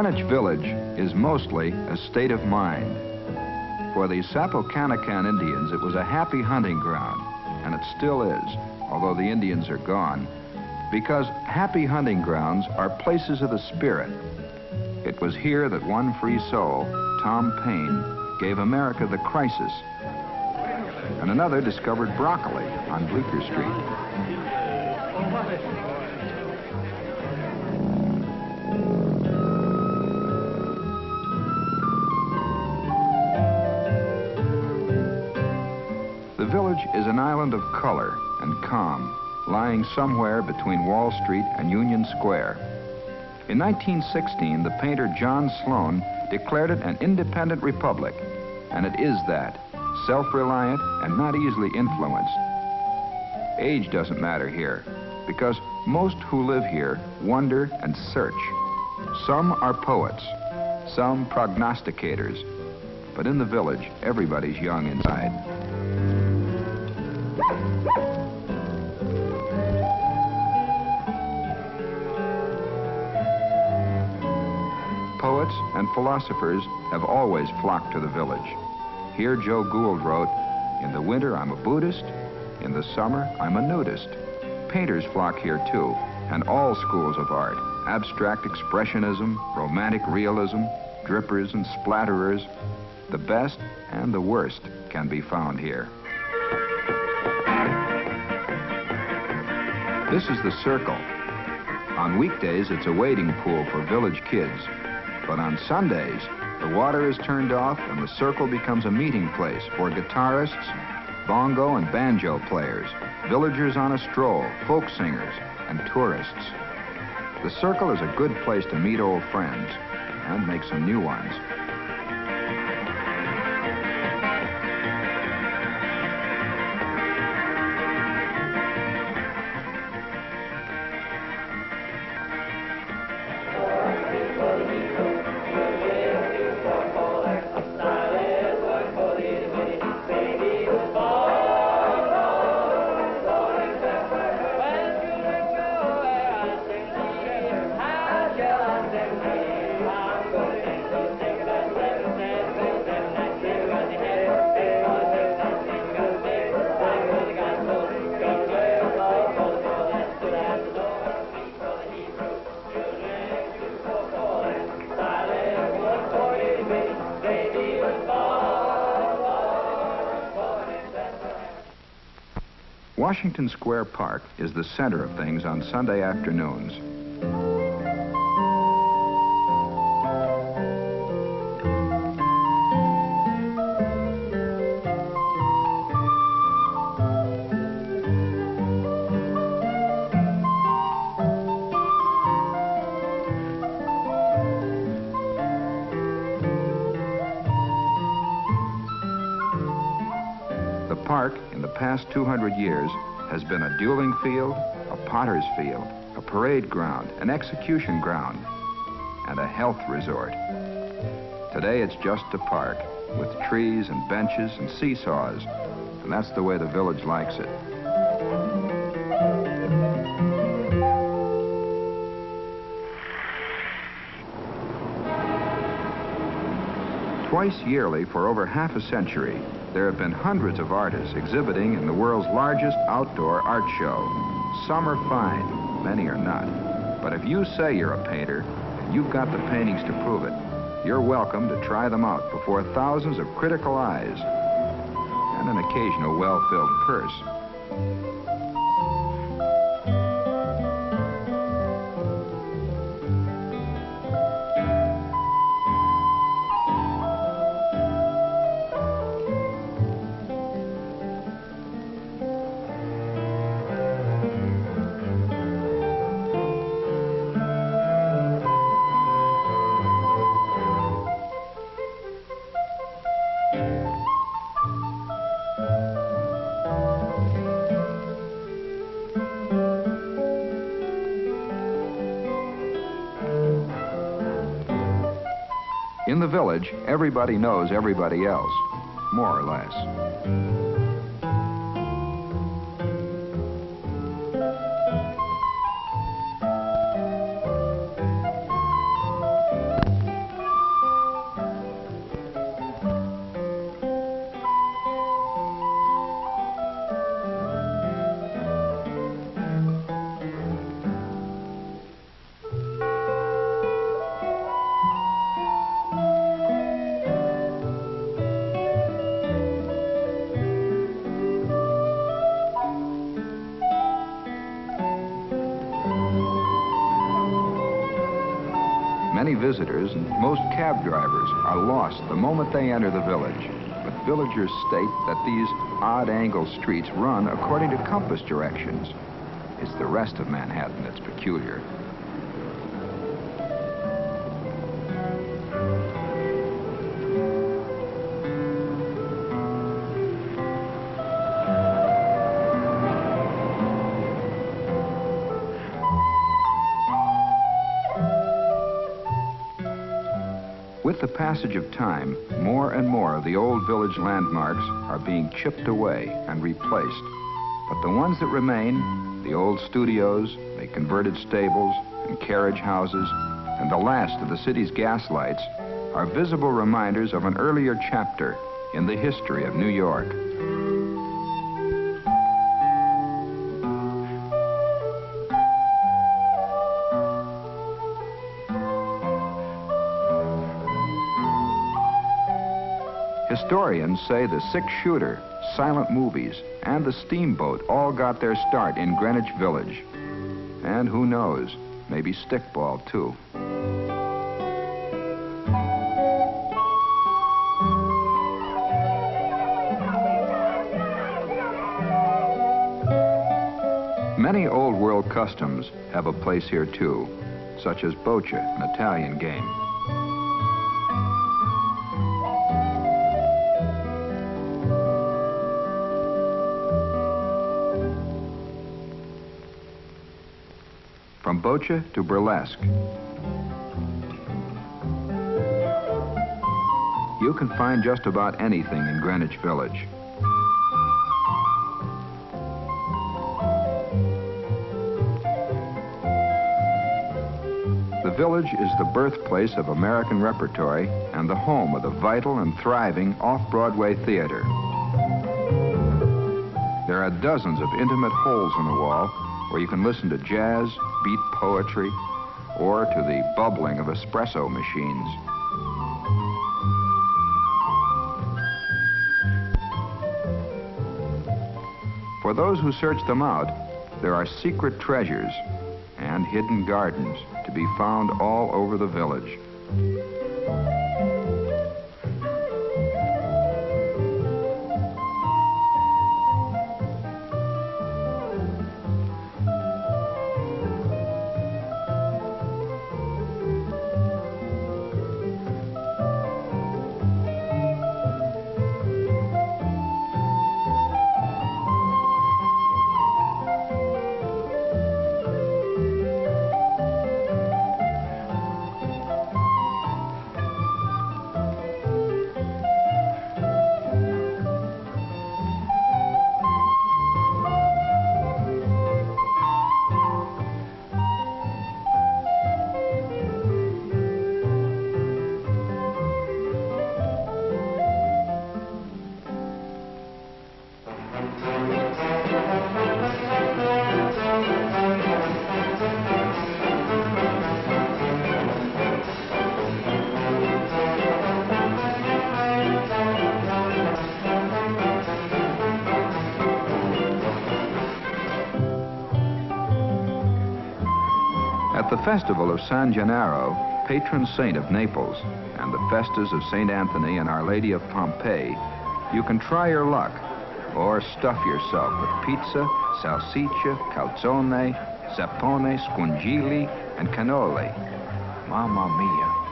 Greenwich Village is mostly a state of mind. For the Sapocanacan Indians, it was a happy hunting ground, and it still is, although the Indians are gone, because happy hunting grounds are places of the spirit. It was here that one free soul, Tom Paine, gave America the crisis, and another discovered broccoli on Bleecker Street. The village is an island of color and calm, lying somewhere between Wall Street and Union Square. In 1916, the painter John Sloan declared it an independent republic, and it is that, self-reliant and not easily influenced. Age doesn't matter here, because most who live here wonder and search. Some are poets, some prognosticators, but in the village, everybody's young inside. Poets and philosophers have always flocked to the village. Here Joe Gould wrote, "In the winter I'm a Buddhist, in the summer I'm a nudist." Painters flock here too, and all schools of art, abstract expressionism, romantic realism, drippers and splatterers. The best and the worst can be found here. This is the Circle. On weekdays, it's a wading pool for village kids. But on Sundays, the water is turned off and the Circle becomes a meeting place for guitarists, bongo and banjo players, villagers on a stroll, folk singers, and tourists. The Circle is a good place to meet old friends and make some new ones. Washington Square Park is the center of things on Sunday afternoons. The park, in the past 200 years, has been a dueling field, a potter's field, a parade ground, an execution ground, and a health resort. Today it's just a park, with trees and benches and seesaws, and that's the way the village likes it. Twice yearly for over half a century, there have been hundreds of artists exhibiting in the world's largest outdoor art show. Some are fine, many are not. But if you say you're a painter, and you've got the paintings to prove it, you're welcome to try them out before thousands of critical eyes and an occasional well-filled purse. In the village, everybody knows everybody else, more or less. Many visitors and most cab drivers are lost the moment they enter the village. But villagers state that these odd-angle streets run according to compass directions. It's the rest of Manhattan that's peculiar. With the passage of time, more and more of the old village landmarks are being chipped away and replaced. But the ones that remain, the old studios, the converted stables and carriage houses, and the last of the city's gas lights, are visible reminders of an earlier chapter in the history of New York. Historians say the six-shooter, silent movies, and the steamboat all got their start in Greenwich Village. And who knows, maybe stickball, too. Many old-world customs have a place here, too, such as boccia, an Italian game. From boccia to burlesque. You can find just about anything in Greenwich Village. The village is the birthplace of American repertory and the home of the vital and thriving off-Broadway theater. There are dozens of intimate holes in the wall where you can listen to jazz, beat poetry, or to the bubbling of espresso machines. For those who search them out, there are secret treasures and hidden gardens to be found all over the village. At the festival of San Gennaro, patron saint of Naples, and the festas of St. Anthony and Our Lady of Pompeii, you can try your luck or stuff yourself with pizza, salsiccia, calzone, sapone, scungili, and cannoli. Mamma mia.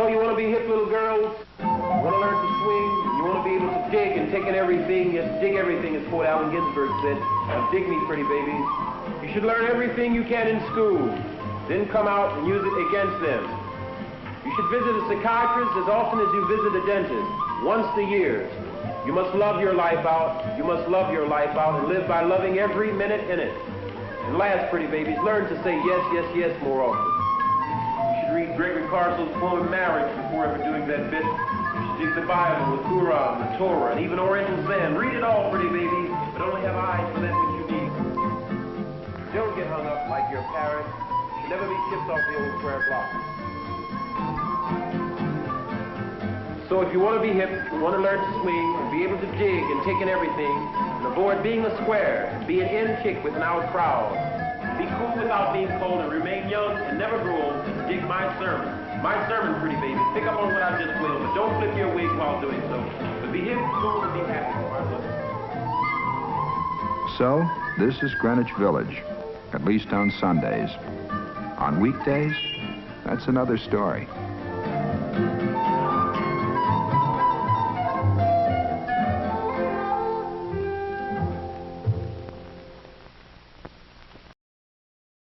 So you want to be hip, little girls? You want to learn to swing? You want to be able to dig and take in everything? Yes, dig everything, as poet Allen Ginsberg said. Now dig me, pretty babies. You should learn everything you can in school. Then come out and use it against them. You should visit a psychiatrist as often as you visit a dentist, once a year. You must love your life out. You must love your life out and live by loving every minute in it. And last, pretty babies, learn to say yes, yes, yes more often. You should read Gregory Carswell's poem Marriage before ever doing that bit. You should dig the Bible, the Quran, the Torah, and even Oriental Zen. Read it all, pretty babies, but only have eyes for that which you need. Don't get hung up like your parents. You should never be chipped off the old square block. So if you want to be hip, you want to learn to swing, and be able to dig and take in everything, and avoid being a square, be an in chick with an out crowd, be cool without being cold, and remain young and never grow old, and dig my sermon. My sermon, pretty baby. Pick up on what I just wailed, but don't flip your wig while doing so. But be hip, cool, and be happy, my love. So, this is Greenwich Village, at least on Sundays. On weekdays, that's another story.